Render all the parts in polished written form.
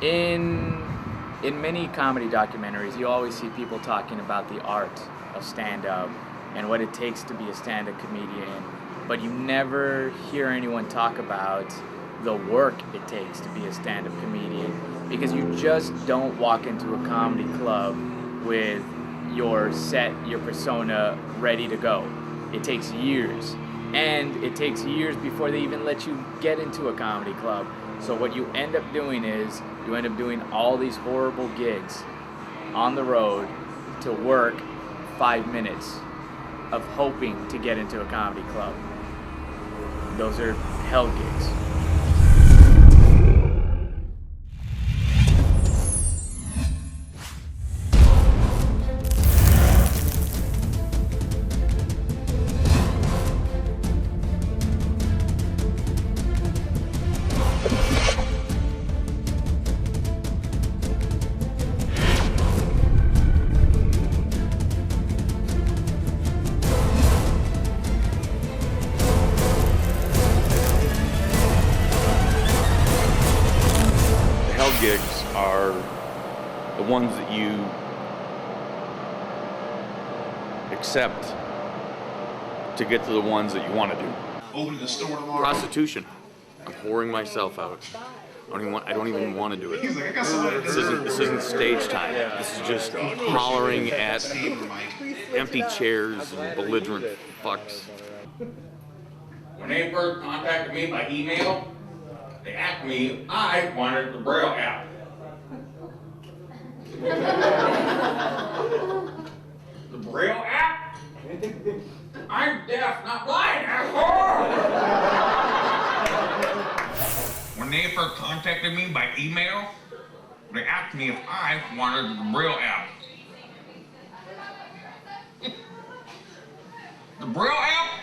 In many comedy documentaries, you always see people talking about the art of stand-up and what it takes to be a stand-up comedian, but you never hear anyone talk about the work it takes to be a stand-up comedian, because you just don't walk into a comedy club with your set, your persona ready to go. It takes years, and it takes years before they even let you get into a comedy club. So what you end up doing is you end up doing all these horrible gigs on the road to work 5 minutes of hoping to get into a comedy club. Those are hell gigs. Gigs are the ones that you accept to get to the ones that you want to do. Open the store tomorrow. Prostitution. I'm whoring myself out. I don't even want to do it. He's like, I got somebody. This isn't stage time. This is just hollering at empty chairs and belligerent fucks. When they first contacted me by email, they asked me if I wanted the Braille app. The Braille app? I'm deaf, not blind, asshole! When they first contacted me by email, they asked me if I wanted the Braille app. The Braille app?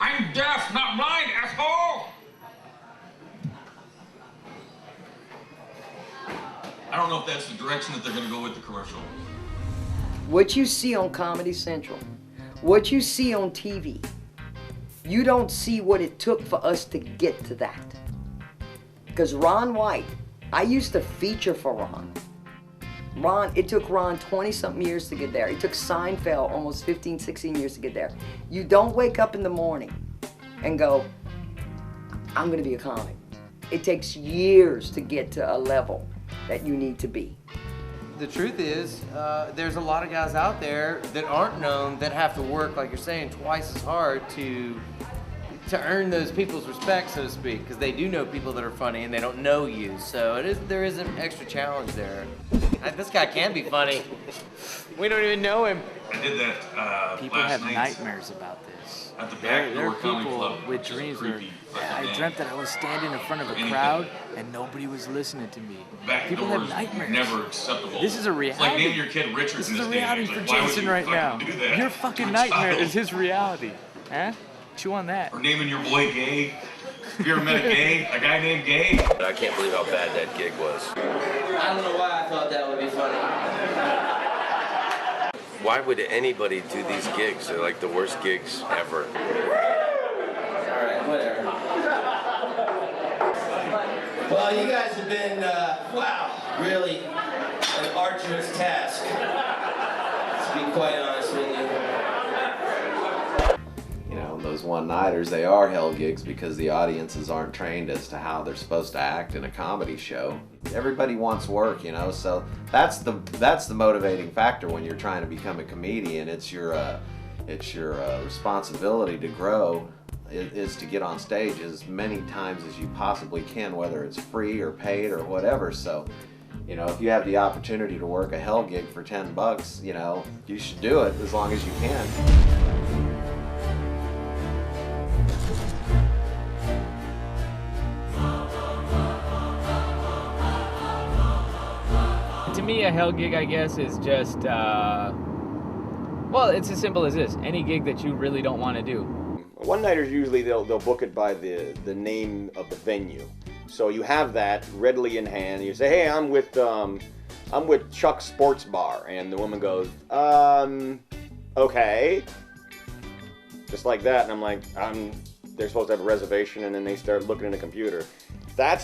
I'm deaf, not blind, asshole! I don't know if that's the direction that they're going to go with the commercial. What you see on Comedy Central, what you see on TV, you don't see what it took for us to get to that. Because Ron White, I used to feature for Ron. It took Ron 20-something years to get there. It took Seinfeld almost 15, 16 years to get there. You don't wake up in the morning and go, I'm going to be a comic. It takes years to get to a level that you need to be. The truth is, there's a lot of guys out there that aren't known that have to work, like you're saying, twice as hard to earn those people's respect, so to speak, because they do know people that are funny and they don't know you. So there is an extra challenge there. This guy can be funny. We don't even know him. I did that People last have night nightmares about this. at the There Backdoor are Comedy people Club, with which is dreams where creepy. I dreamt that I was standing in front of a Anything. crowd and nobody was listening to me. People Backdoor have is nightmares. never acceptable. This is a It's like reality. naming your kid Richard This in is this a day and reality age. for Like, why would Jason you right fucking now. do that Your to fucking a nightmare child? is his reality. Huh? Chew on that. Or naming your boy Gay. Have you ever met a guy named Gay? I can't believe how bad that gig was. I don't know why I thought that would be funny. Why would anybody do these gigs? They're like the worst gigs ever. Alright, whatever. Well, you guys have been, wow, really an arduous task, to be quite honest with you. You know, those one-nighters, they are hell gigs because the audiences aren't trained as to how they're supposed to act in a comedy show. Everybody wants work, you know, so that's the motivating factor when you're trying to become a comedian. It's your responsibility to grow is to get on stage as many times as you possibly can, whether it's free or paid or whatever. So, you know, if you have the opportunity to work a hell gig for $10, you know, you should do it as long as you can. To me, a hell gig, I guess, is just, well, it's as simple as this. Any gig that you really don't want to do. One-nighters usually they'll book it by the name of the venue. So you have that readily in hand. You say, "Hey, I'm with Chuck's Sports Bar," and the woman goes, "Okay," just like that. And I'm like, They're supposed to have a reservation, and then they start looking in the computer. That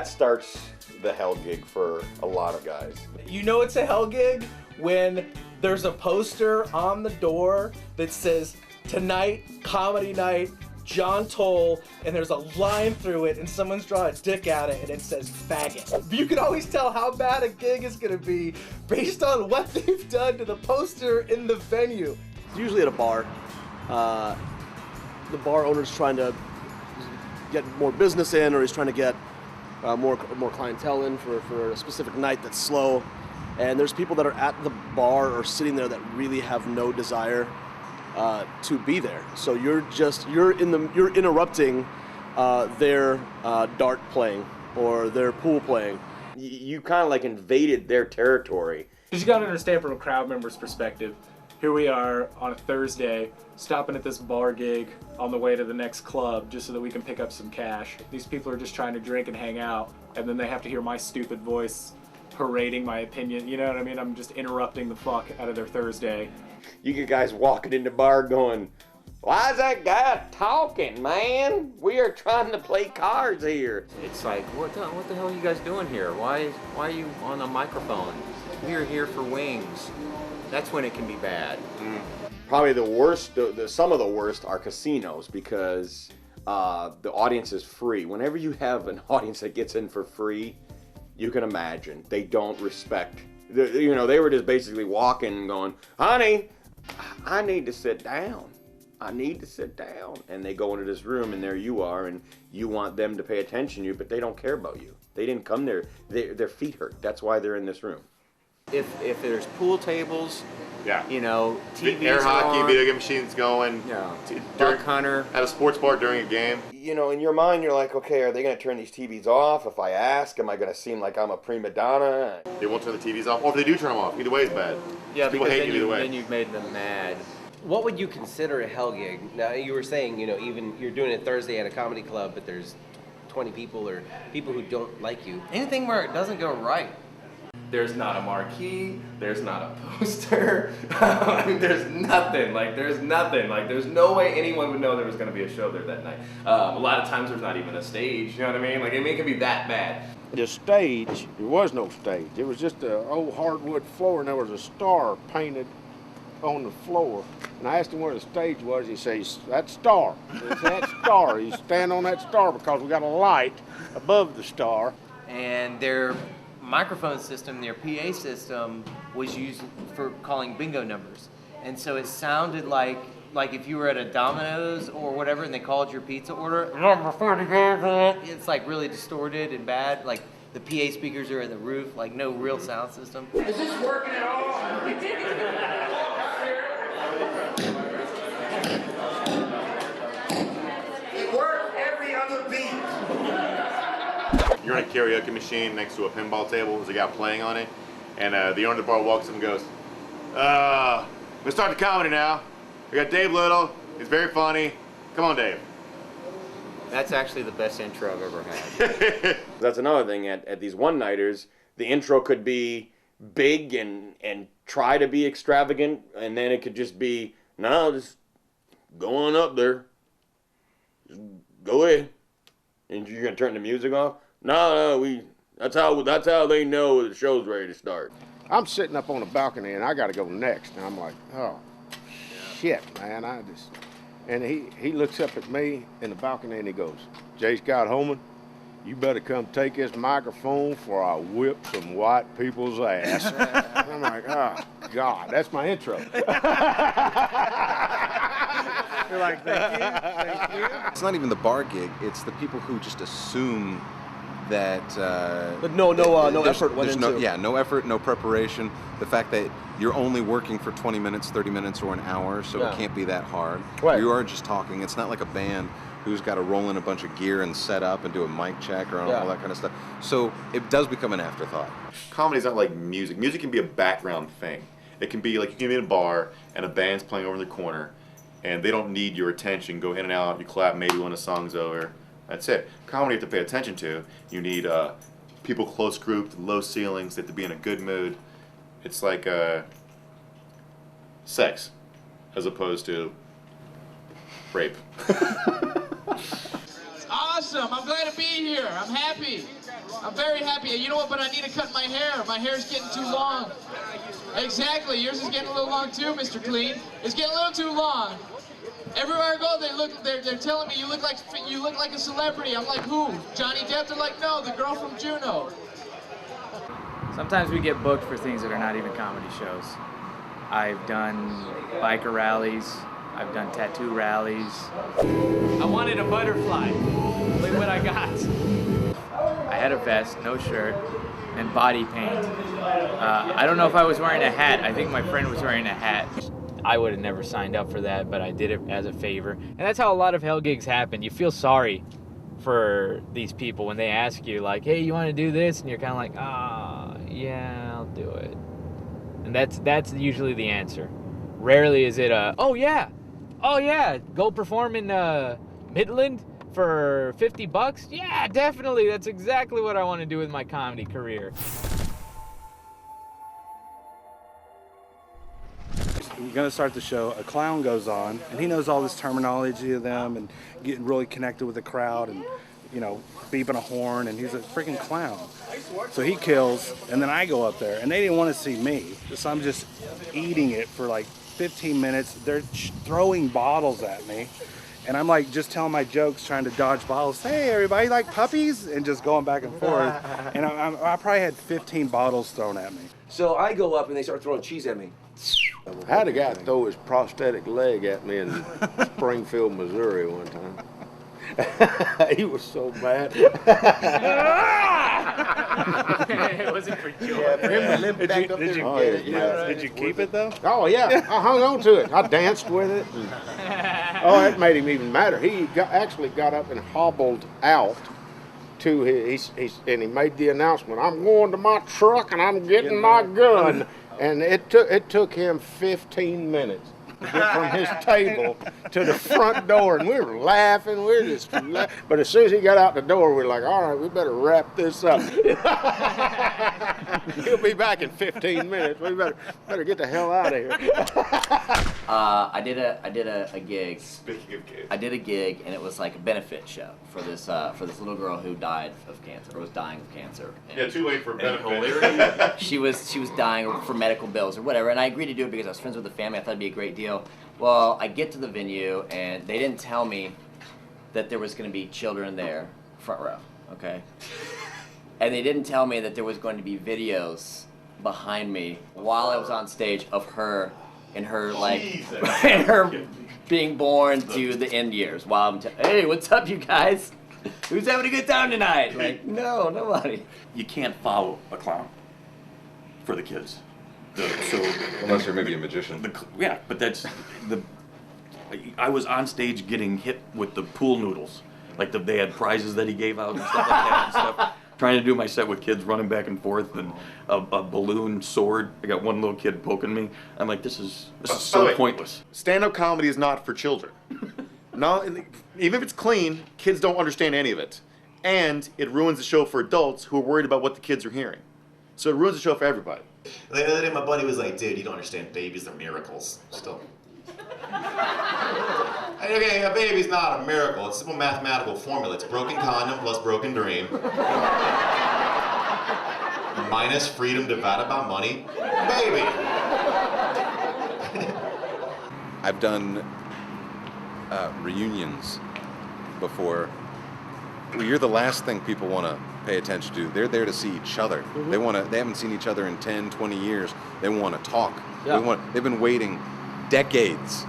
starts the hell gig for a lot of guys. You know it's a hell gig when there's a poster on the door that says, "Tonight, comedy night, John Toll," and there's a line through it and someone's drawn a dick at it and it says faggot. You can always tell how bad a gig is gonna be based on what they've done to the poster in the venue. It's usually at a bar. The bar owner's trying to get more business in, or he's trying to get more clientele in for a specific night that's slow. And there's people that are at the bar or sitting there that really have no desire to be there. So you're interrupting their dart playing or their pool playing. You kind of like invaded their territory. Because you gotta understand from a crowd member's perspective, here we are on a Thursday, stopping at this bar gig on the way to the next club just so that we can pick up some cash. These people are just trying to drink and hang out, and then they have to hear my stupid voice parading my opinion. You know what I mean? I'm just interrupting the fuck out of their Thursday. You get guys walking in the bar going, "Why is that guy talking, man? We are trying to play cards here." It's like, what the hell are you guys doing here? Why are you on a microphone? We're here for wings. That's when it can be bad. Probably the worst, some of the worst are casinos, because the audience is free. Whenever you have an audience that gets in for free, you can imagine they don't respect. They were just basically walking and going, "Honey, I need to sit down. I need to sit down." And they go into this room and there you are, and you want them to pay attention to you, but they don't care about you. They didn't come there. Their feet hurt. That's why they're in this room. If there's pool tables, Yeah. TVs air hockey, on, video game machines going. Duck hunter. At a sports bar during a game. In your mind, you're like, okay, are they going to turn these TVs off? If I ask, am I going to seem like I'm a prima donna? They won't turn the TVs off. Or if they do turn them off, either way is bad. Yeah, People because hate you either way. then you've made them mad. What would you consider a hell gig? Now, you were saying, even you're doing it Thursday at a comedy club, but there's 20 people or people who don't like you. Anything where it doesn't go right. There's not a marquee, there's not a poster, I mean, there's nothing, there's no way anyone would know there was gonna be a show there that night. A lot of times there's not even a stage, you know what I mean? It can be that bad. The stage, there was no stage. It was just an old hardwood floor, and there was a star painted on the floor. And I asked him where the stage was. He says, "That star. It's that star. You stand on that star because we got a light above the star." And their microphone system, their PA system, was used for calling bingo numbers. And so it sounded like if you were at a Domino's or whatever and they called your pizza order, it's like really distorted and bad. Like the PA speakers are in the roof, like no real sound system. Is this working at all? It worked every other beat. You're on a karaoke machine next to a pinball table. There's a guy playing on it. And the owner of the bar walks up and goes, "We're gonna start the comedy now. We got Dave Little. He's very funny. Come on, Dave." That's actually the best intro I've ever had. That's another thing at these one-nighters. The intro could be big and try to be extravagant, and then it could just be, "No, just go on up there. Just go ahead." And you're gonna turn the music off? No, that's how they know the show's ready to start. I'm sitting up on the balcony, and I got to go next. And I'm like, "Oh, shit, man." And he looks up at me in the balcony, and he goes, "J. Scott Holman, you better come take this microphone for I whip some white people's ass." I'm like, "Oh, God, that's my intro." You're like, thank you. It's not even the bar gig, it's the people who just assume that But no effort went into it. no effort, no preparation. The fact that you're only working for 20 minutes, 30 minutes, or an hour, so it can't be that hard. Right. You are just talking. It's not like a band who's got to roll in a bunch of gear and set up and do a mic check or all that kind of stuff. So it does become an afterthought. Comedy's not like music. Music can be a background thing. It can be like you can be in a bar and a band's playing over in the corner and they don't need your attention. Go in and out, you clap maybe when the song's over. That's it. Comedy you have to pay attention to. You need people close grouped, low ceilings, they have to be in a good mood. It's like sex as opposed to rape. Us awesome. I'm glad to be here. I'm happy. I'm very happy. You know what? But I need to cut my hair. My hair's getting too long. Exactly. Yours is getting a little long too, Mr. Clean. It's getting a little too long. Everywhere I go, they're telling me you look like a celebrity. I'm like, who? Johnny Depp? They're like, no, the girl from Juno. Sometimes we get booked for things that are not even comedy shows. I've done biker rallies. I've done tattoo rallies. I wanted a butterfly. Look what I got. I had a vest, no shirt, and body paint. I don't know if I was wearing a hat. I think my friend was wearing a hat. I would have never signed up for that, but I did it as a favor. And that's how a lot of hell gigs happen. You feel sorry for these people when they ask you, like, hey, you want to do this? And you're kind of like, ah, yeah, I'll do it. And that's usually the answer. Rarely is it oh yeah, go perform in Midland for $50? Yeah, definitely. That's exactly what I want to do with my comedy career. We're going to start the show. A clown goes on, and he knows all this terminology of them and getting really connected with the crowd and, you know, beeping a horn, and he's a freaking clown. So he kills, and then I go up there, and they didn't want to see me. So I'm just eating it for like 15 minutes. They're throwing bottles at me, and I'm like just telling my jokes, trying to dodge bottles. Hey, everybody like puppies? And just going back and forth. And I probably had 15 bottles thrown at me. So I go up, and they start throwing cheese at me. I had a guy throw his prosthetic leg at me in Springfield, Missouri one time. He was so mad. It wasn't for joy. Did you keep it though? Oh yeah, I hung on to it. I danced with it. Oh, that made him even madder. He actually got up and hobbled out to his, and he made the announcement, I'm going to my truck and I'm getting my gun. And it took him 15 minutes to get from his table to the front door, and we were laughing. We were just but as soon as he got out the door, we were like, all right, we better wrap this up. He'll be back in 15 minutes. We better get the hell out of here. I did a gig. Speaking of gigs. I did a gig, and it was like a benefit show for this little girl who died of cancer, or was dying of cancer. And Yeah, too late for benefit. she was dying for medical bills or whatever, and I agreed to do it because I was friends with the family. I thought it'd be a great deal. Well, I get to the venue, and they didn't tell me that there was going to be children there, front row, okay? And they didn't tell me that there was going to be videos behind me while I was on stage of her and her like and her being born to the end years. While I'm hey, what's up, you guys? Who's having a good time tonight? Like, no, nobody. You can't follow a clown for the kids. Unless you're maybe a magician. Yeah, but that's I was on stage getting hit with the pool noodles. Like they had prizes that he gave out and stuff like that and stuff. Trying to do my set with kids running back and forth and a balloon sword. I got one little kid poking me. I'm like, this is so pointless. Stand-up comedy is not for children. No, even if it's clean, kids don't understand any of it. And it ruins the show for adults who are worried about what the kids are hearing. So it ruins the show for everybody. The other day my buddy was like, dude, you don't understand, babies are miracles. Still. Okay, a baby's not a miracle. It's a simple mathematical formula. It's broken condom plus broken dream. Minus freedom divided by money. Baby. I've done reunions before. Well, you're the last thing people want to pay attention to. They're there to see each other. Mm-hmm. They haven't seen each other in 10, 20 years. They want to talk. Yeah. They've been waiting decades.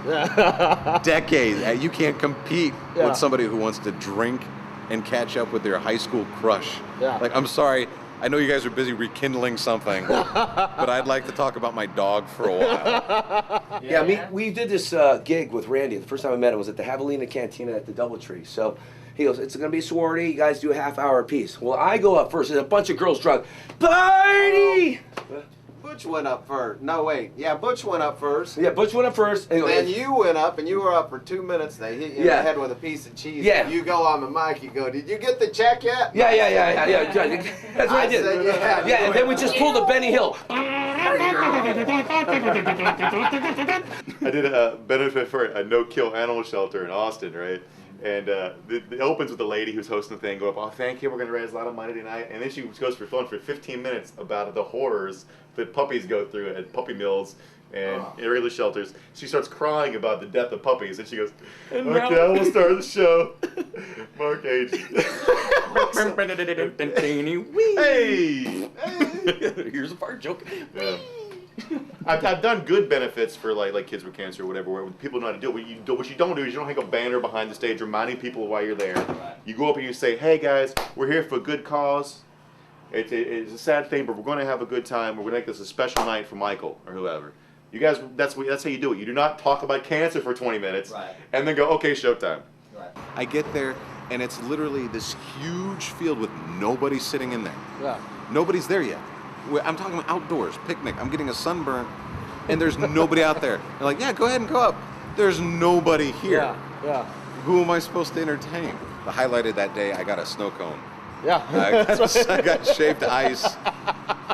Decades. You can't compete with somebody who wants to drink and catch up with their high school crush. Yeah. Like, I'm sorry, I know you guys are busy rekindling something, but I'd like to talk about my dog for a while. Yeah, we did this gig with Randy. The first time I met him was at the Javelina Cantina at the Doubletree. So he goes, it's going to be a sorority. You guys do a half-hour apiece. Well, I go up first. There's a bunch of girls drunk. Party! Butch went up first. No, wait. Yeah, Butch went up first. Yeah, Butch went up first. And then you went up, and you were up for 2 minutes. They hit you in the head with a piece of cheese. Yeah. You go on the mic, you go, did you get the check yet? Yeah. That's what I did. Said, yeah, and then we just pulled a Benny Hill. I did a benefit for a no-kill animal shelter in Austin, right? And it opens with the lady who's hosting the thing go up, oh, thank you, we're going to raise a lot of money tonight. And then she goes for phone for 15 minutes about the horrors that puppies go through at puppy mills and irregular shelters. She starts crying about the death of puppies, and she goes, And okay, now- I will start the show. Mark Agee. Hey! Here's a fart joke. Yeah. I've done good benefits for like kids with cancer or whatever, where people know how to do it. What you don't do is you don't hang a banner behind the stage reminding people why you're there. You go up and you say, hey guys, we're here for a good cause. It's a sad thing, but we're going to have a good time. We're going to make this a special night for Michael or whoever. You guys, that's how you do it. You do not talk about cancer for 20 minutes and then go, okay, showtime. I get there, and it's literally this huge field with nobody sitting in there. Yeah. Nobody's there yet. I'm talking about outdoors, picnic. I'm getting a sunburn, and there's nobody out there. They're like, yeah, go ahead and go up. There's nobody here. Yeah. Who am I supposed to entertain? The highlight of that day, I got a snow cone. Yeah. I got shaved ice.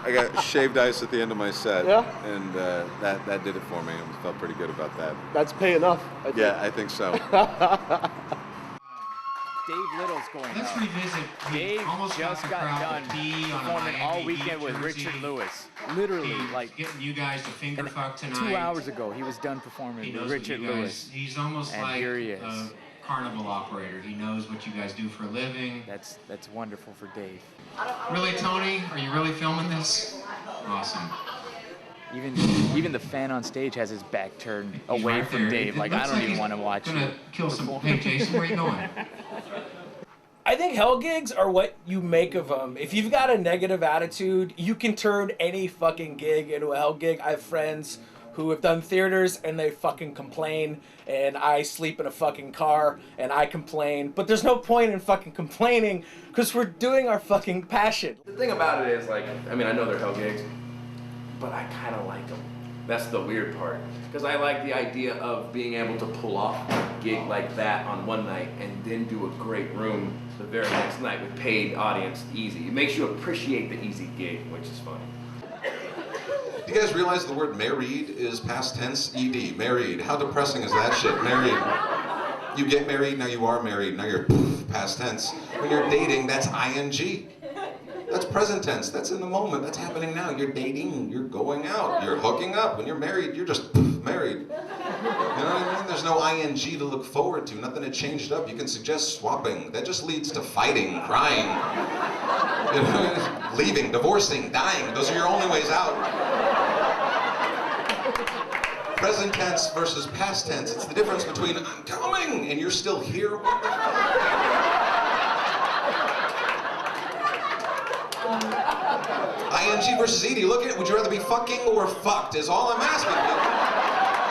I got shaved ice at the end of my set. Yeah. And that did it for me. I felt pretty good about that. That's pay enough. I think. Yeah, I think so. Dave Little's going Let's up. revisit. We Dave almost just got got the crowd done to pee on a performing Miami all weekend Heat with jersey. Richard Lewis. Literally, like getting you guys to finger fuck tonight. 2 hours ago, he was done performing He with knows what Richard you guys- Lewis. He's almost and like here he is. a carnival operator. He knows what you guys do for a living. That's wonderful for Dave. Really, Tony? Are you really filming this? Awesome. Even the fan on stage has his back turned He's away right from there. Dave. It Like I looks don't like even he's want to watch gonna you kill some. perform. Hey, Jason, where are you going? I think hell gigs are what you make of them. If you've got a negative attitude, you can turn any fucking gig into a hell gig. I have friends who have done theaters and they fucking complain, and I sleep in a fucking car and I complain. But there's no point in fucking complaining because we're doing our fucking passion. The thing about it is, like, I mean, I know they're hell gigs, but I kind of like them. That's the weird part. Because I like the idea of being able to pull off a gig like that on one night and then do a great room the very next night with paid audience easy. It makes you appreciate the easy gig, which is fun. Do you guys realize the word married is past tense ED? Married. How depressing is that shit? Married. You get married, now you are married, now you're past tense. When you're dating, that's ing. That's present tense, that's in the moment, that's happening now. You're dating, you're going out, you're hooking up. When you're married, you're just married. You know what I mean? There's no ing to look forward to, nothing to change it up. You can suggest swapping. That just leads to fighting, crying, you know, leaving, divorcing, dying. Those are your only ways out. Present tense versus past tense. It's the difference between I'm coming and you're still here. What the fuck? ing versus ed. Look at it. Would you rather be fucking or fucked? Is all I'm asking you.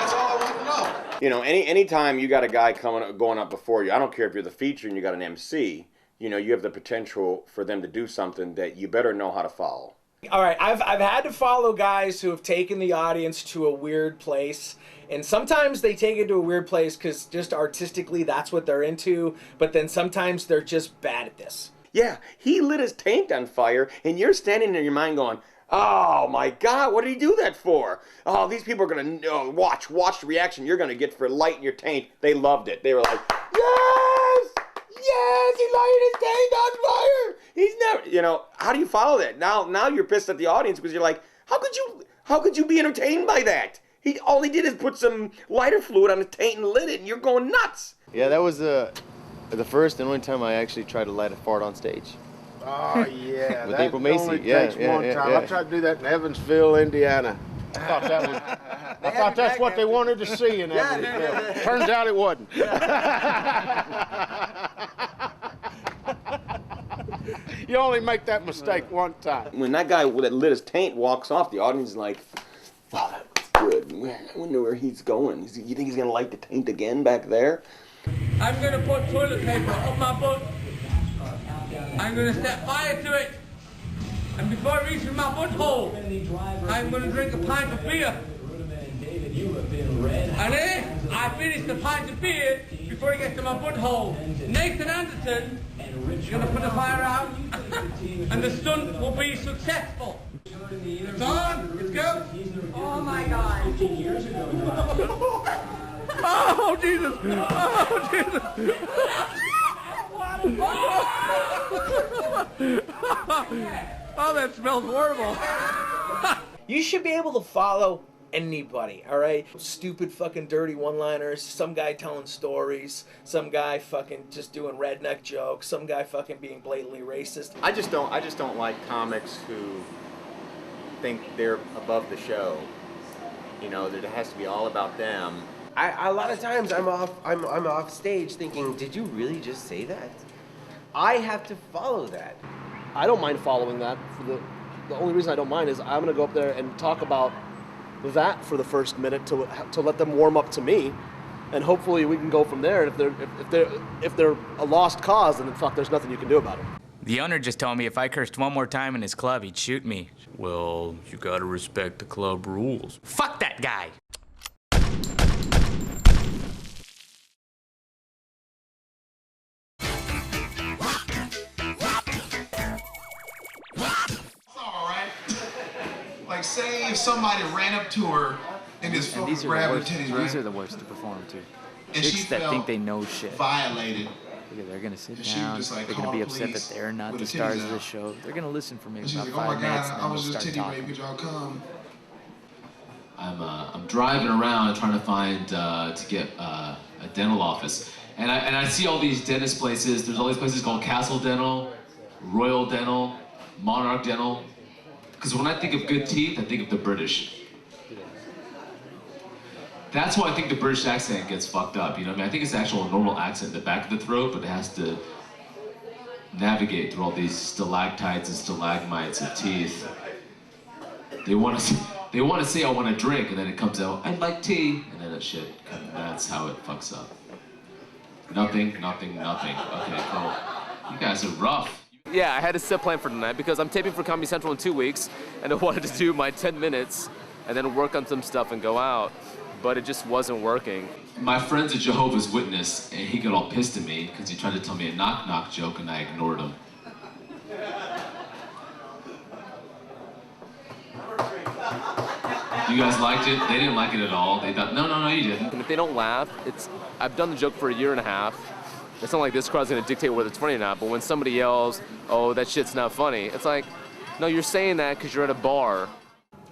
That's all I want to know. You know, anytime you got a guy going up before you, I don't care if you're the feature and you got an MC, you know, you have the potential for them to do something that you better know how to follow. All right, I've had to follow guys who have taken the audience to a weird place, and sometimes they take it to a weird place because just artistically that's what they're into, but then sometimes they're just bad at this. Yeah, he lit his taint on fire, and you're standing in your mind going, oh my God, what did he do that for? Oh, these people are going to watch the reaction you're going to get for lighting your taint. They loved it. They were like, yes, he lighted his taint on fire. He's never, you know, how do you follow that? Now you're pissed at the audience because you're like, how could you be entertained by that? All he did is put some lighter fluid on his taint and lit it, and you're going nuts. Yeah, that was the first and only time I actually tried to light a fart on stage. Oh, yeah. With that April Macy. only Yeah, takes yeah, one yeah, time. yeah. I tried to do that in Evansville, Indiana. I thought that was. I thought that's what they wanted to see in Evansville. Turns out it wasn't. You only make that mistake one time. When that guy that lit his taint walks off, the audience is like, wow, that was good. I wonder where he's going. You think he's going to light the taint again back there? I'm gonna put toilet paper up my butt. I'm gonna set fire to it. And before it reaches my butthole, I'm gonna drink a pint of beer. And then I finish the pint of beer before it gets to my butthole. Nathan Anderson is gonna put the fire out, and the stunt will be successful. It's on, let's go. Oh my God. Oh, Jesus! Oh, Jesus! Oh, that smells horrible. You should be able to follow anybody, all right? Stupid fucking dirty one-liners, some guy telling stories, some guy fucking just doing redneck jokes, some guy fucking being blatantly racist. I just don't like comics who think they're above the show. You know, that it has to be all about them. A lot of times I'm off stage thinking, did you really just say that? I have to follow that. I don't mind following that. The only reason I don't mind is I'm gonna go up there and talk about that for the first minute to let them warm up to me, and hopefully we can go from there. And if they're a lost cause, then fuck, there's nothing you can do about it. The owner just told me if I cursed one more time in his club, he'd shoot me. Well, you gotta respect the club rules. Fuck that guy! Like, say if somebody ran up to her and just fucking grabbed her titties, right? These are the worst to perform to. And Chicks she that felt think they know shit. violated. They're gonna sit And she down. just, like, They're gonna called be the upset that police they're not with the the stars titties of the out. show. They're gonna listen for maybe And she's about like, 5 oh my minutes, God, and I then was they'll just start titty talking. raped, y'all come. I'm driving around trying to find to get a dental office, and I see all these dentist places. There's all these places called Castle Dental, Royal Dental, Monarch Dental. Because when I think of good teeth, I think of the British. That's why I think the British accent gets fucked up. You know what I mean? I think it's actual normal accent in the back of the throat, but it has to navigate through all these stalactites and stalagmites of teeth. They want to say I want to drink, and then it comes out, I'd like tea, and then that shit, that's how it fucks up. Nothing. Okay, cool. You guys are rough. Yeah, I had a set plan for tonight because I'm taping for Comedy Central in 2 weeks, and I wanted to do my 10 minutes and then work on some stuff and go out, but it just wasn't working. My friend's a Jehovah's Witness, and he got all pissed at me because he tried to tell me a knock-knock joke, and I ignored him. You guys liked it? They didn't like it at all. They thought, no, you didn't. And if they don't laugh, I've done the joke for 1.5 years. It's not like this crowd's gonna dictate whether it's funny or not, but when somebody yells, oh, that shit's not funny, it's like, no, you're saying that because you're at a bar.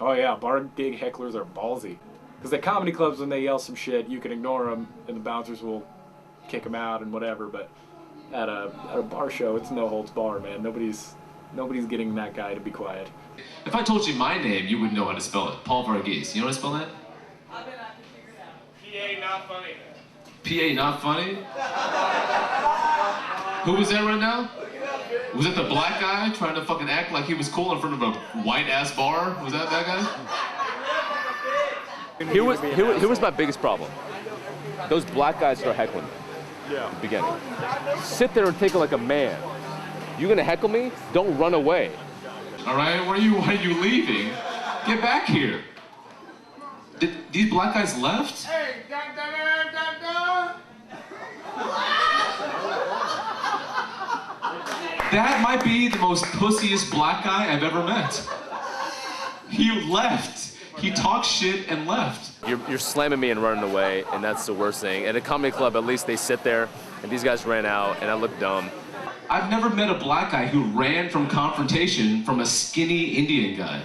Oh yeah, bar gig hecklers are ballsy. Because at comedy clubs, when they yell some shit, you can ignore them, and the bouncers will kick them out and whatever. But at a bar show, it's no holds bar, man. Nobody's getting that guy to be quiet. If I told you my name, you wouldn't know how to spell it. Paul Varghese. You know how to spell that? PA not funny. P.A. not funny? Who was that right now? Was it the black guy trying to fucking act like he was cool in front of a white-ass bar? Was that guy? Here was my biggest problem. Those black guys start heckling me. Yeah. At the beginning. Sit there and take it like a man. You gonna heckle me? Don't run away. All right, why are you leaving? Get back here. These black guys left? Hey, That might be the most pussiest black guy I've ever met. He left. He talked shit and left. You're slamming me and running away, and that's the worst thing. At a comedy club, at least they sit there, and these guys ran out, and I look dumb. I've never met a black guy who ran from confrontation from a skinny Indian guy.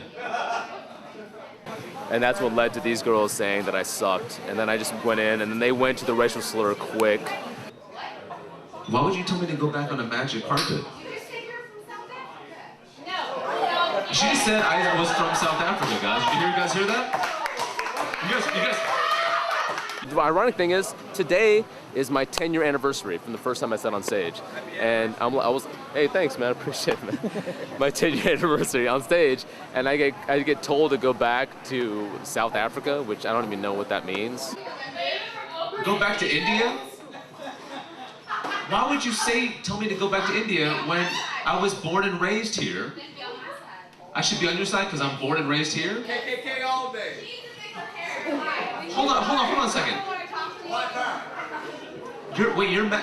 And that's what led to these girls saying that I sucked. And then I just went in, and then they went to the racial slur quick. Why would you tell me to go back on a magic carpet? She just said I was from South Africa, guys. Did you guys hear that? You guys. The ironic thing is, today is my 10-year anniversary from the first time I sat on stage. And I was, hey, thanks, man, appreciate it, man. My 10-year anniversary on stage, and I get told to go back to South Africa, which I don't even know what that means. Go back to India? Why would you tell me to go back to India when I was born and raised here? I should be on your side because I'm born and raised here? KKK all day. Hold on a second.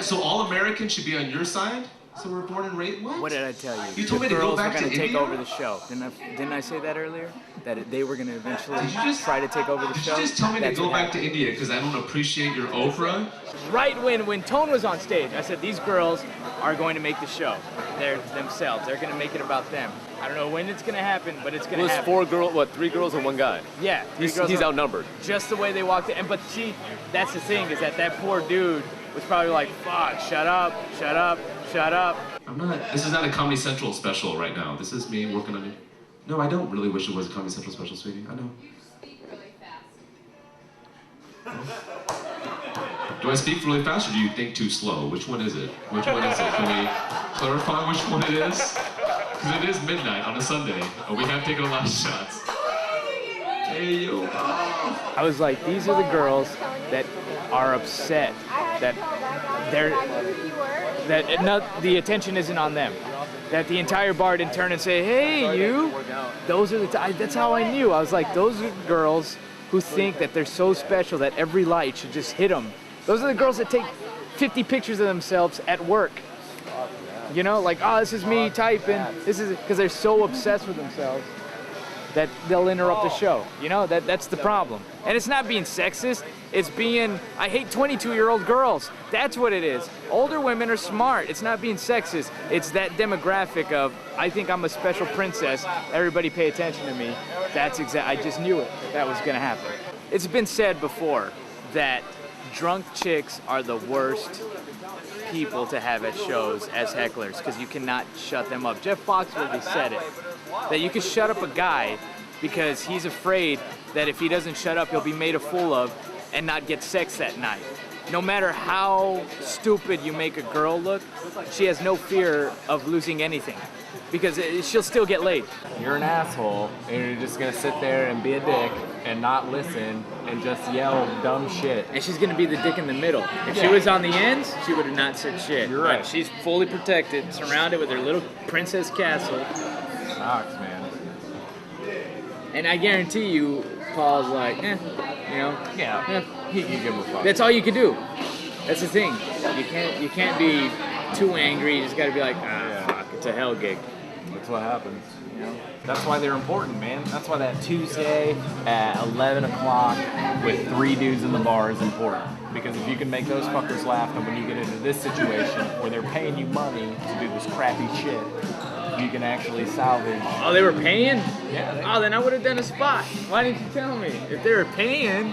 So all Americans should be on your side? So we're born and raised. What? What did I tell you? You told the me to go girls back were to gonna take India? over the show. Didn't I say that earlier? That they were gonna eventually Did you just try to take over the Did show. you just tell me That's to go what back to happened. India because I don't appreciate your Oprah? Right when Tone was on stage, I said these girls are going to make the show. They're themselves. They're gonna make it about them. I don't know when it's gonna happen, but it's gonna It was happen. 3 girls and 1 guy. Yeah, He's are- outnumbered. Just the way they walked in. But see, that's the thing, is that poor dude was probably like, fuck, shut up, shut up, shut up. I'm not. This is not a Comedy Central special right now. This is me working on it. No, I don't really wish it was a Comedy Central special, sweetie. I know. Do I speak really fast or do you think too slow? Which one is it? Which one is it? Can we clarify which one it is? Because it is midnight on a Sunday, and we have taken a lot of shots. Hey, yo. I was like, these are the girls that are upset that the attention isn't on them. That the entire bar didn't turn and say, hey, you. Those are that's how I knew. I was like, those are girls who think that they're so special that every light should just hit them. Those are the girls that take 50 pictures of themselves at work. You know, like, oh, this is me typing. This is because they're so obsessed with themselves that they'll interrupt the show. You know, that's the problem. And it's not being sexist. It's being, I hate 22-year-old girls. That's what it is. Older women are smart. It's not being sexist. It's that demographic of, I think I'm a special princess. Everybody pay attention to me. I just knew it. That was gonna happen. It's been said before that drunk chicks are the worst people to have at shows as hecklers because you cannot shut them up. Jeff Foxworthy said it, that you can shut up a guy because he's afraid that if he doesn't shut up, he'll be made a fool of and not get sex that night. No matter how stupid you make a girl look, she has no fear of losing anything because she'll still get laid. You're an asshole, and you're just gonna sit there and be a dick and not listen and just yell dumb shit. And she's gonna be the dick in the middle. If she was on the ends, she would have not said shit. You're right. But she's fully protected, surrounded with her little princess castle. Sucks, man. And I guarantee you, Paul's like, you know. Yeah. You give a fuck. That's all you can do. That's the thing. You can't be too angry. You just gotta be like, fuck, it's a hell gig. That's what happens. You know? That's why they're important, man. That's why that Tuesday at 11 o'clock with 3 dudes in the bar is important. Because if you can make those fuckers laugh, then when you get into this situation where they're paying you money to do this crappy shit, you can actually salvage. Oh, they were paying? Yeah. Oh, then I would have done a spot. Why didn't you tell me? If they were paying,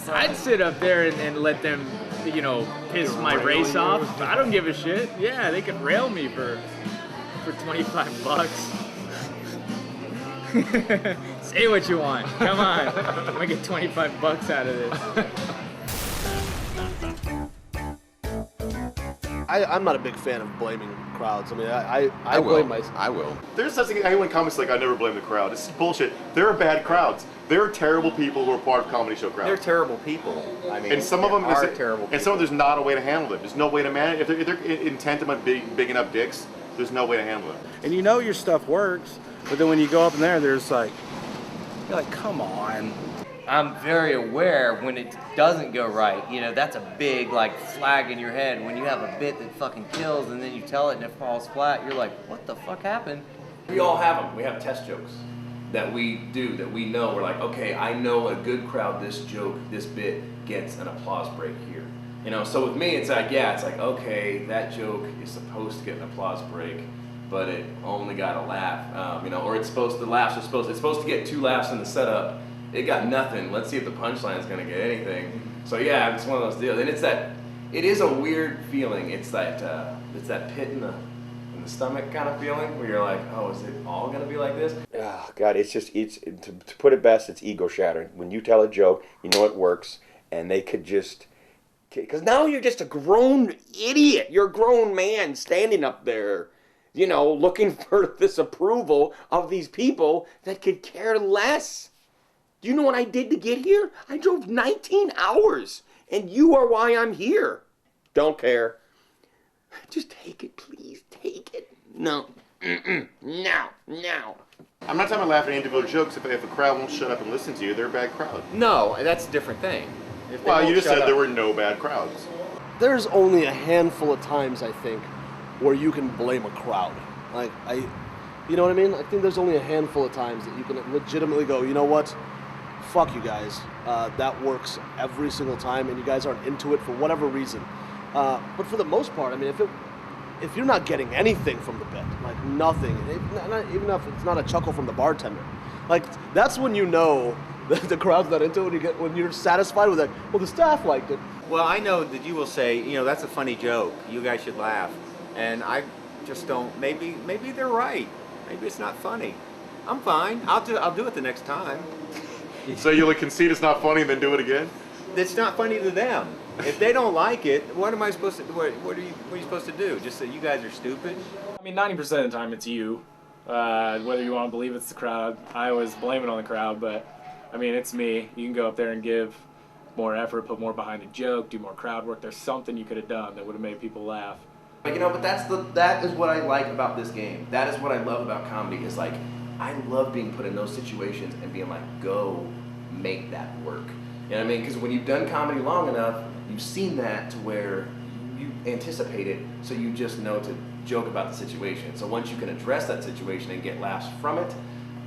I'd sit up there and let them, piss my race off. I don't give a shit. Yeah, they could rail me for $25. Say what you want. Come on. I'm gonna get $25 out of this. I'm not a big fan of blaming crowds. I mean, I will. blame myself. I will. There's such a thing. Anyone comments like, I never blame the crowd. This is bullshit. There are bad crowds. There are terrible people who are part of comedy show crowds. They're terrible people. I mean, and some of them are terrible. And some of them, there's not a way to handle them. There's no way to manage. If they're intent on big enough dicks, there's no way to handle it. And you know your stuff works, but then when you go up in there, there's like, you're like, come on. I'm very aware when it doesn't go right. That's a big flag in your head. When you have a bit that fucking kills and then you tell it and it falls flat, you're like, what the fuck happened? We all have them. We have test jokes that we do, that we know. We're like, okay, I know a good crowd, this joke, this bit gets an applause break here. So with me, it's like, okay, that joke is supposed to get an applause break, but it only got a laugh, or it's supposed to get 2 laughs in the setup. It got nothing. Let's see if the punchline is gonna get anything. So yeah, it's one of those deals, and it is a weird feeling. It's that pit in the stomach kind of feeling where you're like, oh, is it all gonna be like this? Oh, God, it's to put it best, it's ego shattering. When you tell a joke, you know it works, and they could just, because now you're just a grown idiot. You're a grown man standing up there, looking for this approval of these people that could care less. Do you know what I did to get here? I drove 19 hours, and you are why I'm here. Don't care. Just take it, please. Take it. No. No. I'm not talking about laughing at individual jokes. If a crowd won't shut up and listen to you, they're a bad crowd. No, that's a different thing. Well, you just said there were no bad crowds. There's only a handful of times, I think, where you can blame a crowd. Like, you know what I mean? I think there's only a handful of times that you can legitimately go, you know what? Fuck you guys. That works every single time, and you guys aren't into it for whatever reason. But for the most part, I mean, if you're not getting anything from the bit, like nothing, even if it's not a chuckle from the bartender, like that's when you know the crowd's not into it. When you're satisfied with it, well, the staff liked it. Well, I know that you will say, you know, that's a funny joke. You guys should laugh, and I just don't. Maybe they're right. Maybe it's not funny. I'm fine. I'll do it the next time. So you'll concede it's not funny and then do it again? It's not funny to them. If they don't like it, what am I supposed to? What are you supposed to do? Just say you guys are stupid? I mean, 90% of the time it's you. Whether you want to believe it's the crowd, I always blame it on the crowd, but I mean, it's me. You can go up there and give more effort, put more behind a joke, do more crowd work. There's something you could have done that would have made people laugh. But you know, but that is what I like about this game. That is what I love about comedy. Is like, I love being put in those situations and being like, go make that work. You know what I mean? Because when you've done comedy long enough, you've seen that to where you anticipate it, so you just know to joke about the situation. So once you can address that situation and get laughs from it,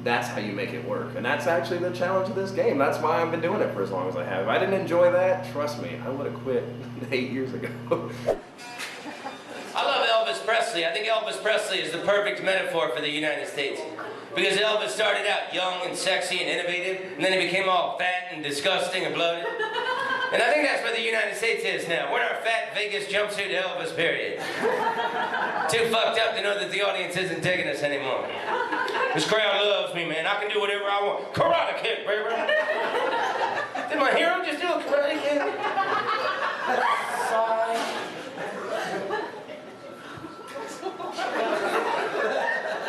that's how you make it work. And that's actually the challenge of this game. That's why I've been doing it for as long as I have. If I didn't enjoy that, trust me, I would have quit 8 years ago. I love Elvis Presley. I think Elvis Presley is the perfect metaphor for the United States. Because Elvis started out young and sexy and innovative, and then he became all fat and disgusting and bloated. And I think that's where the United States is now. We're in our fat Vegas jumpsuit Elvis period. Too fucked up to know that the audience isn't digging us anymore. This crowd loves me, man. I can do whatever I want. Karate kick, baby. Did my hero just do a karate kick?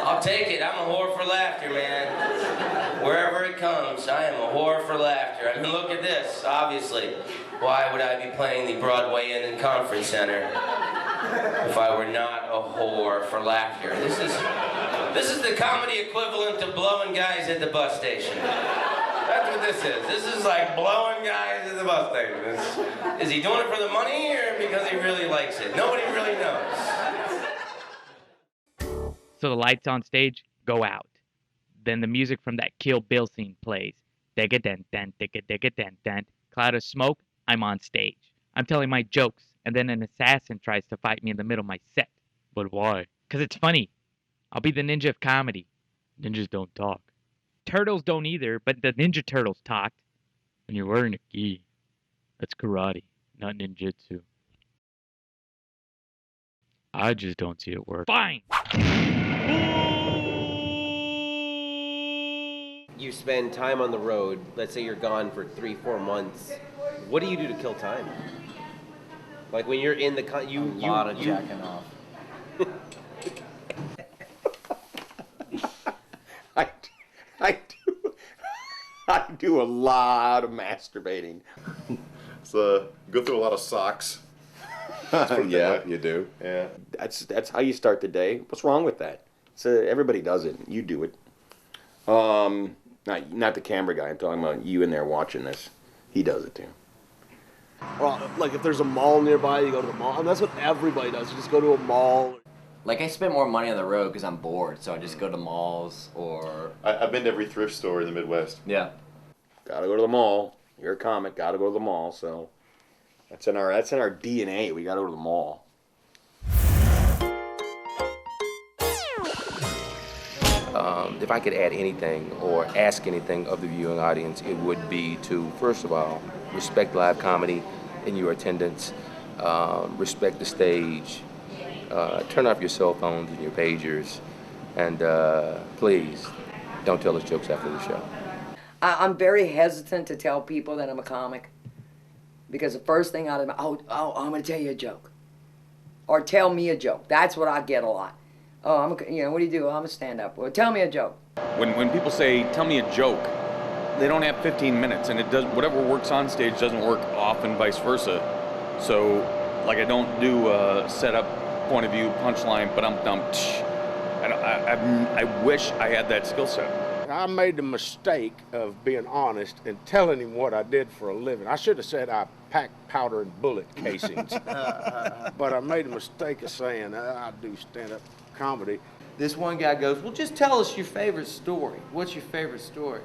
I'll take it. I'm a whore for laughter, man. Wherever it comes, I am a whore for laughter. I mean, look at this, obviously. Why would I be playing the Broadway Inn and Conference Center if I were not a whore for laughter? This is the comedy equivalent to blowing guys at the bus station. That's what this is. This is like blowing guys at the bus station. Is he doing it for the money or because he really likes it? Nobody really knows. So the lights on stage go out. Then the music from that Kill Bill scene plays. Digga-dent-dent, digga-digga-dent-dent. Cloud of smoke, I'm on stage. I'm telling my jokes, and then an assassin tries to fight me in the middle of my set. But why? 'Cause it's funny. I'll be the ninja of comedy. Ninjas don't talk. Turtles don't either, but the Ninja Turtles talked. And you're wearing a gi. That's karate, not ninjutsu. I just don't see it work. Fine! You spend time on the road. Let's say you're gone for 3-4 months. What do you do to kill time? Like when you're in the a lot of jacking off. I do a lot of masturbating. So go through a lot of socks. Yeah, you do. Yeah. That's how you start the day. What's wrong with that? So everybody does it. You do it. Not the camera guy. I'm talking about you in there watching this. He does it too. Or, like if there's a mall nearby, you go to the mall. And that's what everybody does. You just go to a mall. Like, I spend more money on the road because I'm bored, so I just go to malls or... I've been to every thrift store in the Midwest. Yeah. Gotta go to the mall. You're a comic. Gotta go to the mall. So that's in our DNA. We gotta go to the mall. If I could add anything or ask anything of the viewing audience, it would be to, first of all, respect live comedy in your attendance, respect the stage, turn off your cell phones and your pagers, and please don't tell us jokes after the show. I'm very hesitant to tell people that I'm a comic because the first thing out of my, I'm going to tell you a joke. Or tell me a joke. That's what I get a lot. Oh, what do you do? I'm a stand-up. Well, tell me a joke. When people say, tell me a joke, they don't have 15 minutes, and it does whatever works on stage doesn't work off and vice versa. So, like, I don't do a setup, point of view, punchline, but I'm dumped. And I wish I had that skill set. I made the mistake of being honest and telling him what I did for a living. I should have said I packed powder and bullet casings, but I made the mistake of saying I do stand-up comedy. This one guy goes, well, just tell us your favorite story. What's your favorite story?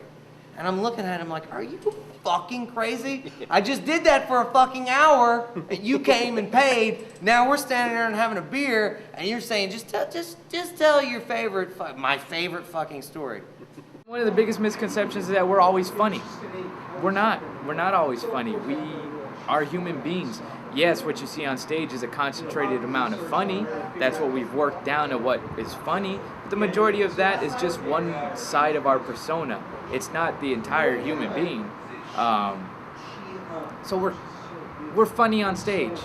And I'm looking at him like, are you fucking crazy? I just did that for a fucking hour. You came and paid. Now we're standing there and having a beer, and you're saying, just tell your favorite, my favorite fucking story. One of the biggest misconceptions is that we're always funny. We're not. We're not always funny. We are human beings. Yes, what you see on stage is a concentrated amount of funny. That's what we've worked down to what is funny. But the majority of that is just one side of our persona. It's not the entire human being. So we're funny on stage.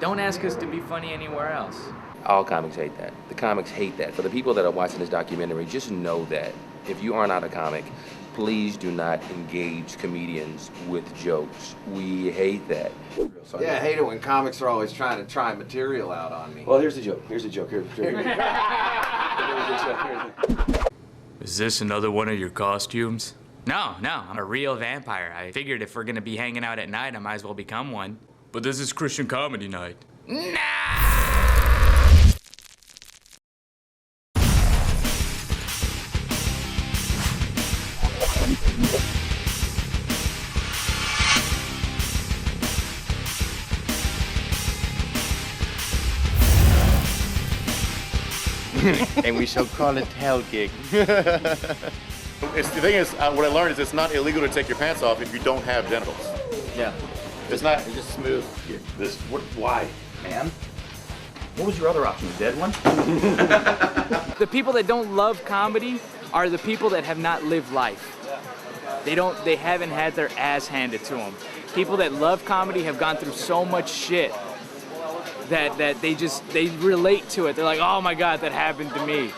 Don't ask us to be funny anywhere else. All comics hate that. The comics hate that. For the people that are watching this documentary, just know that if you are not a comic, please do not engage comedians with jokes. We hate that. Yeah, I hate it when comics are always trying to try material out on me. Well, here's the joke. Here's the joke. Is this another one of your costumes? No, I'm a real vampire. I figured if we're gonna be hanging out at night, I might as well become one. But this is Christian comedy night. And we shall call it Hell Gig. The thing is, what I learned is it's not illegal to take your pants off if you don't have genitals. Yeah. It's not. It's just smooth. Why? Man, what was your other option? The dead one? The people that don't love comedy are the people that have not lived life. They haven't had their ass handed to them. People that love comedy have gone through so much shit that they relate to it. They're like, oh my God, that happened to me.